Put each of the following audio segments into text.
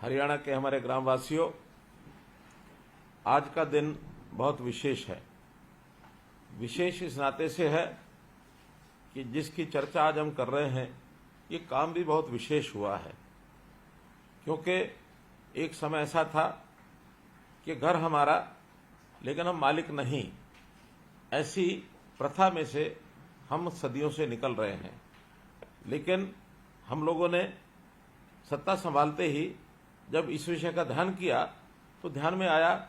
हरियाणा के हमारे ग्रामवासियों, आज का दिन बहुत विशेष है। विशेष इस नाते से है कि जिसकी चर्चा आज हम कर रहे हैं, ये काम भी बहुत विशेष हुआ है, क्योंकि एक समय ऐसा था कि घर हमारा लेकिन हम मालिक नहीं, ऐसी प्रथा में से हम सदियों से निकल रहे हैं। लेकिन हम लोगों ने सत्ता संभालते ही जब इस विषय का ध्यान किया तो ध्यान में आया,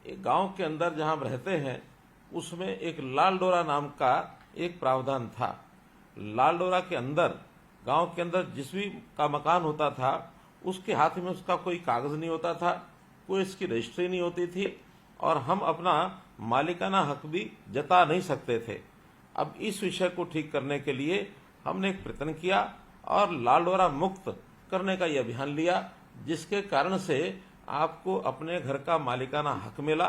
एक गांव के अंदर जहां हम रहते हैं उसमें एक लाल डोरा नाम का एक प्रावधान था। लाल डोरा के अंदर, गांव के अंदर जिस भी का मकान होता था उसके हाथ में उसका कोई कागज नहीं होता था, कोई इसकी रजिस्ट्री नहीं होती थी और हम अपना मालिकाना हक भी जता नहीं सकते थे। अब इस विषय को ठीक करने के लिए हमने एक प्रयत्न किया और लाल डोरा मुक्त करने का यह अभियान लिया, जिसके कारण से आपको अपने घर का मालिकाना हक मिला,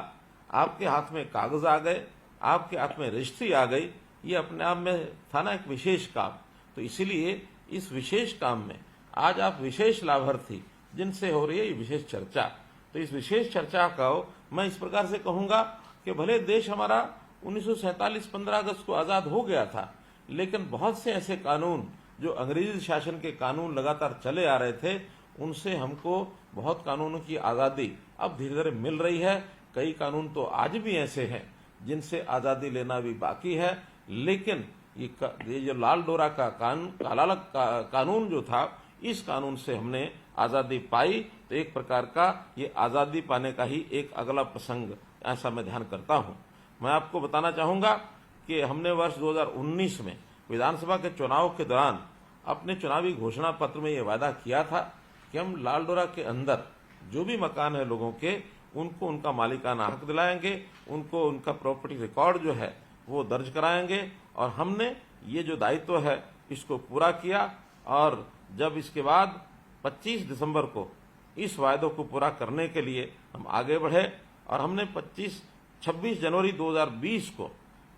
आपके हाथ में कागज आ गए, आपके हाथ में रजिस्ट्री आ गई। ये अपने आप में था ना एक विशेष काम। तो इसीलिए इस विशेष काम में आज आप विशेष लाभार्थी जिनसे हो रही है ये विशेष चर्चा। तो इस विशेष चर्चा का मैं इस प्रकार से कहूंगा कि भले देश हमारा 1947 15 अगस्त को आजाद हो गया था, लेकिन बहुत से ऐसे कानून जो अंग्रेजी शासन के कानून लगातार चले आ रहे थे, उनसे हमको बहुत कानूनों की आजादी अब धीरे धीरे मिल रही है। कई कानून तो आज भी ऐसे हैं जिनसे आजादी लेना भी बाकी है, लेकिन ये जो लाल डोरा का कानून जो था, इस कानून से हमने आजादी पाई। तो एक प्रकार का ये आजादी पाने का ही एक अगला प्रसंग, ऐसा मैं ध्यान करता हूं। मैं आपको बताना चाहूंगा कि हमने वर्ष 2019 में विधानसभा के चुनाव के दौरान अपने चुनावी घोषणा पत्र में ये वादा किया था कि हम लाल डोरा के अंदर जो भी मकान है लोगों के, उनको उनका मालिकाना हक दिलाएंगे, उनको उनका प्रॉपर्टी रिकॉर्ड जो है वो दर्ज कराएंगे। और हमने ये जो दायित्व है इसको पूरा किया। और जब इसके बाद 25 दिसंबर को इस वायदों को पूरा करने के लिए हम आगे बढ़े और हमने 26 जनवरी 2020 को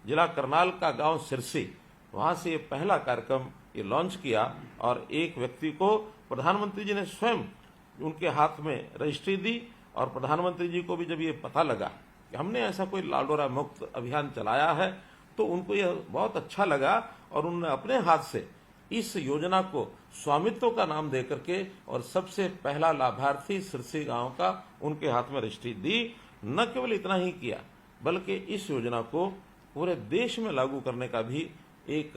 जिला करनाल का गांव सिरसी, वहां से ये पहला कार्यक्रम ये लॉन्च किया और एक व्यक्ति को प्रधानमंत्री जी ने स्वयं उनके हाथ में रजिस्ट्री दी। और प्रधानमंत्री जी को भी जब ये पता लगा कि हमने ऐसा कोई लाल डोरा मुक्त अभियान चलाया है, तो उनको यह बहुत अच्छा लगा और उन्होंने अपने हाथ से इस योजना को स्वामित्व का नाम देकर के और सबसे पहला लाभार्थी सिरसी गांव का उनके हाथ में रजिस्ट्री दी। न केवल इतना ही किया, बल्कि इस योजना को पूरे देश में लागू करने का भी एक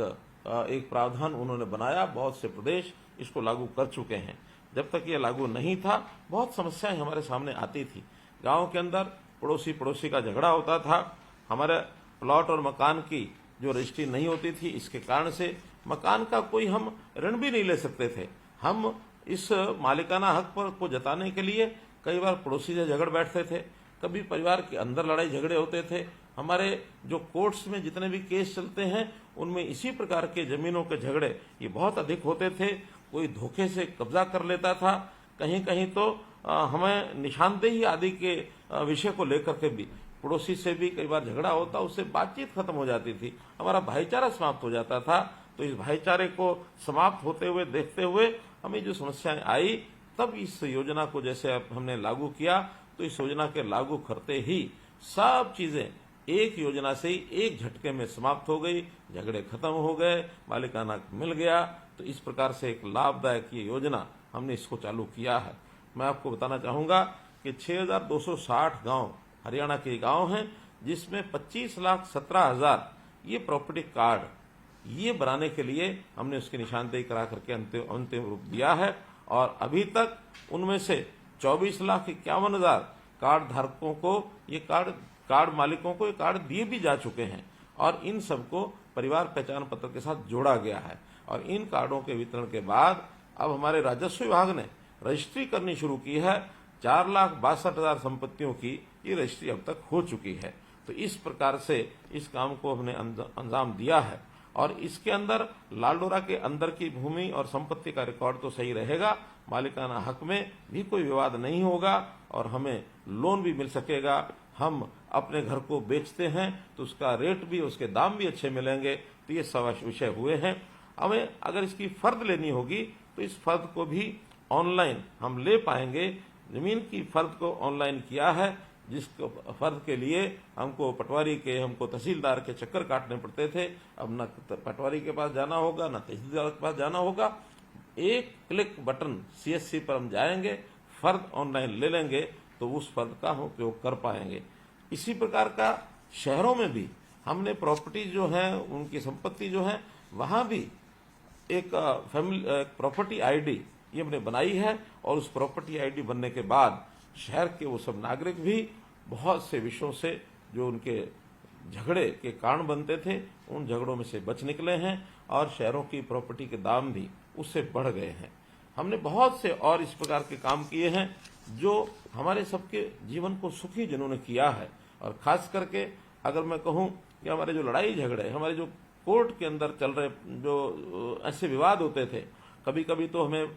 प्रावधान उन्होंने बनाया। बहुत से प्रदेश इसको लागू कर चुके हैं। जब तक ये लागू नहीं था, बहुत समस्याएं हमारे सामने आती थी। गांव के अंदर पड़ोसी का झगड़ा होता था, हमारे प्लॉट और मकान की जो रजिस्ट्री नहीं होती थी, इसके कारण से मकान का कोई हम ऋण भी नहीं ले सकते थे। हम इस मालिकाना हक पर को जताने के लिए कई बार पड़ोसी से झगड़ बैठते थे, कभी परिवार के अंदर लड़ाई झगड़े होते थे। हमारे जो कोर्ट्स में जितने भी केस चलते हैं, उनमें इसी प्रकार के जमीनों के झगड़े ये बहुत अधिक होते थे। कोई धोखे से कब्जा कर लेता था, कहीं कहीं तो हमें निशानदेही आदि के विषय को लेकर के भी पड़ोसी से भी कई बार झगड़ा होता, उससे बातचीत खत्म हो जाती थी, हमारा भाईचारा समाप्त हो जाता था। तो इस भाईचारे को समाप्त होते हुए देखते हुए हमें जो समस्याएं आई, तब इस योजना को जैसे हमने लागू किया, तो इस योजना के लागू करते ही सब चीजें एक योजना से ही एक झटके में समाप्त हो गई, झगड़े खत्म हो गए, मालिकाना मिल गया। तो इस प्रकार से एक लाभदायक ये योजना हमने इसको चालू किया है। मैं आपको बताना चाहूंगा कि 6260 गांव हरियाणा के गांव हैं, जिसमें 25,17,000 ये प्रॉपर्टी कार्ड ये बनाने के लिए हमने उसकी निशानदेही करा करके अंतिम रूप दिया है। और अभी तक उनमें से 24,51,000 कार्ड धारकों को ये कार्ड मालिकों को ये कार्ड दिए भी जा चुके हैं और इन सबको परिवार पहचान पत्र के साथ जोड़ा गया है। और इन कार्डों के वितरण के बाद अब हमारे राजस्व विभाग ने रजिस्ट्री करनी शुरू की है। 4,62,000 संपत्तियों की ये रजिस्ट्री अब तक हो चुकी है। तो इस प्रकार से इस काम को हमने अंजाम दिया है। और इसके अंदर लाल डोरा के अंदर की भूमि और संपत्ति का रिकॉर्ड तो सही रहेगा, मालिकाना हक में भी कोई विवाद नहीं होगा और हमें लोन भी मिल सकेगा। हम अपने घर को बेचते हैं तो उसका रेट भी, उसके दाम भी अच्छे मिलेंगे। तो ये सब विषय हुए हैं। हमें अगर इसकी फर्द लेनी होगी तो इस फर्द को भी ऑनलाइन हम ले पाएंगे। जमीन की फर्द को ऑनलाइन किया है, जिसको फर्द के लिए हमको पटवारी के, हमको तहसीलदार के चक्कर काटने पड़ते थे। अब न पटवारी के पास जाना होगा, न तहसीलदार के पास जाना होगा। एक क्लिक बटन CSC पर हम जाएंगे, फर्द ऑनलाइन ले लेंगे, तो उस फर्द का हम उपयोग कर पाएंगे। इसी प्रकार का शहरों में भी हमने प्रॉपर्टी जो है, उनकी संपत्ति जो है, वहां भी एक प्रॉपर्टी ID ये हमने बनाई है। और उस प्रॉपर्टी ID बनने के बाद शहर के वो सब नागरिक भी बहुत से विषयों से जो उनके झगड़े के कारण बनते थे, उन झगड़ों में से बच निकले हैं और शहरों की प्रॉपर्टी के दाम भी उससे बढ़ गए हैं। हमने बहुत से और इस प्रकार के काम किए हैं जो हमारे सबके जीवन को सुखी जिन्होंने किया है। और खास करके अगर मैं कहूं कि हमारे जो लड़ाई झगड़े, हमारे जो कोर्ट के अंदर चल रहे जो ऐसे विवाद होते थे, कभी कभी तो हमें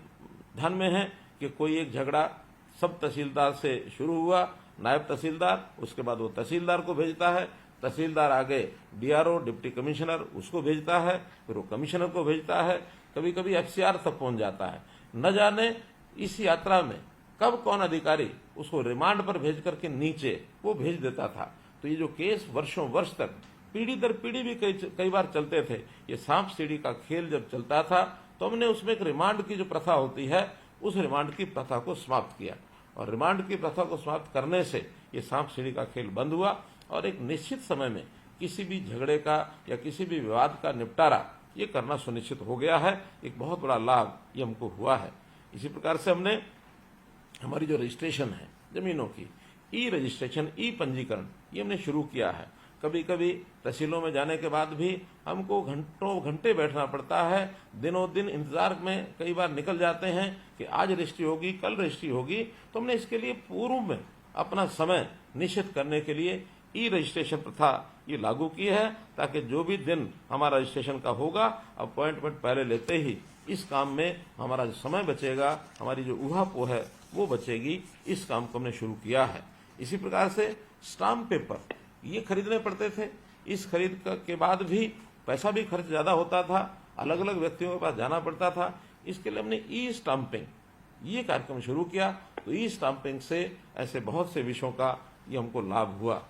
ध्यान में है कि कोई एक झगड़ा सब तहसीलदार से शुरू हुआ, नायब तहसीलदार, उसके बाद वो तहसीलदार को भेजता है, तहसीलदार आगे DRO डिप्टी कमिश्नर उसको भेजता है, फिर वो कमिश्नर को भेजता है, कभी कभी FCR तक पहुंच जाता है। न जाने इस यात्रा में कब कौन अधिकारी उसको रिमांड पर भेज करके नीचे वो भेज देता था। तो ये जो केस वर्षों वर्ष तक पीढ़ी दर पीढ़ी भी कई बार चलते थे। ये सांप सीढ़ी का खेल जब चलता था तो हमने उसमें एक रिमांड की जो प्रथा होती है, उस रिमांड की प्रथा को समाप्त किया। और रिमांड की प्रथा को समाप्त करने से ये सांप सीढ़ी का खेल बंद हुआ और एक निश्चित समय में किसी भी झगड़े का या किसी भी विवाद का निपटारा ये करना सुनिश्चित हो गया है। एक बहुत बड़ा लाभ ये हमको हुआ है। इसी प्रकार से हमने हमारी जो रजिस्ट्रेशन है जमीनों की, रजिस्ट्रेशन, पंजीकरण, ये हमने शुरू किया है। कभी कभी तहसीलों में जाने के बाद भी हमको घंटों घंटे बैठना पड़ता है, दिनों दिन इंतजार में कई बार निकल जाते हैं कि आज रजिस्ट्री होगी, कल रजिस्ट्री होगी। तो हमने इसके लिए पूर्व में अपना समय निश्चित करने के लिए रजिस्ट्रेशन प्रथा ये लागू की है, ताकि जो भी दिन हमारा रजिस्ट्रेशन का होगा, अपॉइंटमेंट पहले लेते ही इस काम में हमारा जो समय बचेगा, हमारी जो ऊहापोह है वो बचेगी। इस काम को हमने शुरू किया है। इसी प्रकार से स्टाम्प पेपर ये खरीदने पड़ते थे। इस खरीद के बाद भी पैसा भी खर्च ज्यादा होता था, अलग अलग व्यक्तियों के पास जाना पड़ता था। इसके लिए हमने स्टाम्पिंग ये कार्यक्रम शुरू किया। तो स्टाम्पिंग से ऐसे बहुत से विषयों का ये हमको लाभ हुआ।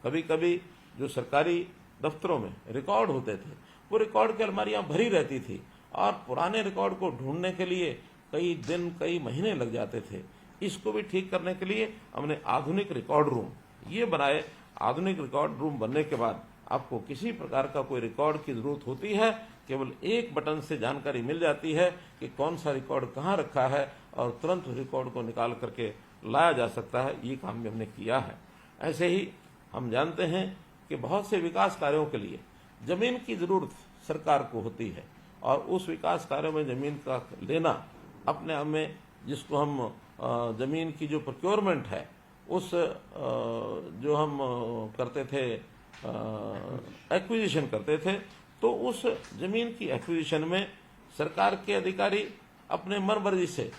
कभी कभी जो सरकारी दफ्तरों में रिकॉर्ड होते थे, वो रिकॉर्ड की अलमारियां भरी रहती थी और पुराने रिकॉर्ड को ढूंढने के लिए कई दिन, कई महीने लग जाते थे। इसको भी ठीक करने के लिए हमने आधुनिक रिकॉर्ड रूम ये बनाए। आधुनिक रिकॉर्ड रूम बनने के बाद आपको किसी प्रकार का कोई रिकॉर्ड की जरूरत होती है, केवल एक बटन से जानकारी मिल जाती है कि कौन सा रिकॉर्ड कहाँ रखा है और तुरंत रिकॉर्ड को निकाल करके लाया जा सकता है। ये काम भी हमने किया है। ऐसे ही हम जानते हैं कि बहुत से विकास कार्यों के लिए जमीन की जरूरत सरकार को होती है और उस विकास कार्यों में जमीन का लेना अपने आप में, जिसको हम जमीन की जो प्रोक्योरमेंट है उस जो हम करते थे, एक्विजिशन करते थे, तो उस जमीन की एक्विजिशन में सरकार के अधिकारी अपने मन मर्जी से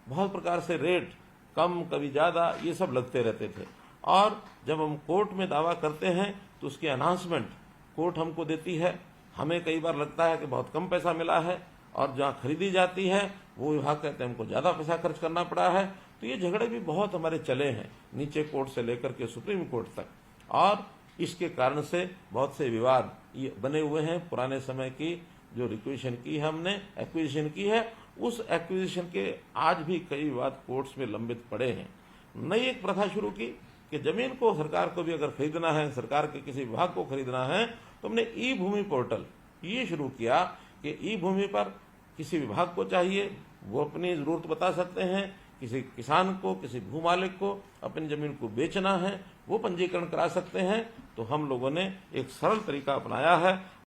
बहुत प्रकार से रेट कम, कभी ज्यादा, ये सब लगते रहते थे। और जब हम कोर्ट में दावा करते हैं तो उसकी अनाउंसमेंट कोर्ट हमको देती है। हमें कई बार लगता है कि बहुत कम पैसा मिला है और जहां खरीदी जाती है वो विभाग कहते हैं हमको ज्यादा पैसा खर्च करना पड़ा है। तो ये झगड़े भी बहुत हमारे चले हैं, नीचे कोर्ट से लेकर के सुप्रीम कोर्ट तक। और इसके कारण से बहुत से विवाद ये बने हुए हैं। पुराने समय की जो रिक्वेजिशन की है, हमने एक्विजिशन की है, उस एक्विजिशन के आज भी कई विवाद कोर्ट्स में लंबित पड़े हैं। नई एक प्रथा शुरू की कि जमीन को सरकार को भी अगर खरीदना है, सरकार के किसी विभाग को खरीदना है, तो हमने भूमि पोर्टल ये शुरू किया कि भूमि पर किसी विभाग को चाहिए वो अपनी जरूरत बता सकते हैं, किसी किसान को, किसी भू मालिक को अपनी जमीन को बेचना है वो पंजीकरण करा सकते हैं। तो हम लोगों ने एक सरल तरीका अपनाया है